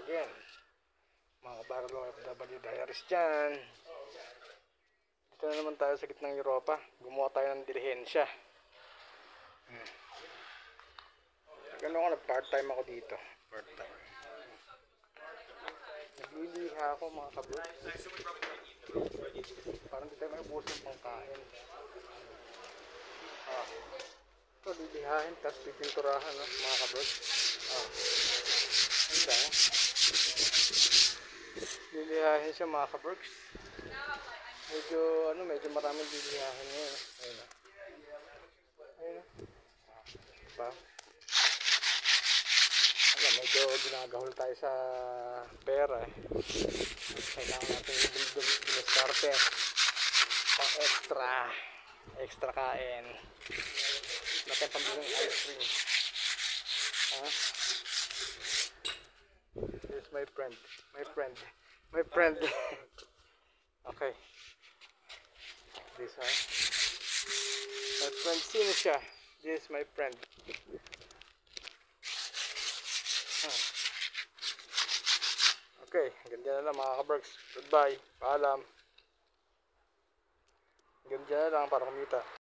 again. Mga kabarlo FW Diaries dyan. Dito na naman tayo sa gitnang Europa. Gumawa tayo ng dilihensya. Gano'n ako, part-time ako dito. Part-time. Nagliliha ako mga kabro. Parang di tayo maubos ng pangkain. Ito, lilihahin, tapos pipinturahan, no, mga kabro. Ganda, eh. Lilihahin siya mga kaberks. Medyo maraming lilihahin ngayon. Ayun na. Ayun na. Diba? Medyo ginagahol tayo sa pera, eh. Kailangan natin i-diskarte pang extra kain. Natin pambiling ice cream. This is my friend. Okay. This, my friend, sino siya? This is my friend. Okay, ganyan na lang mga kaberks. Goodbye. Paalam. Ganyan na lang para kumita.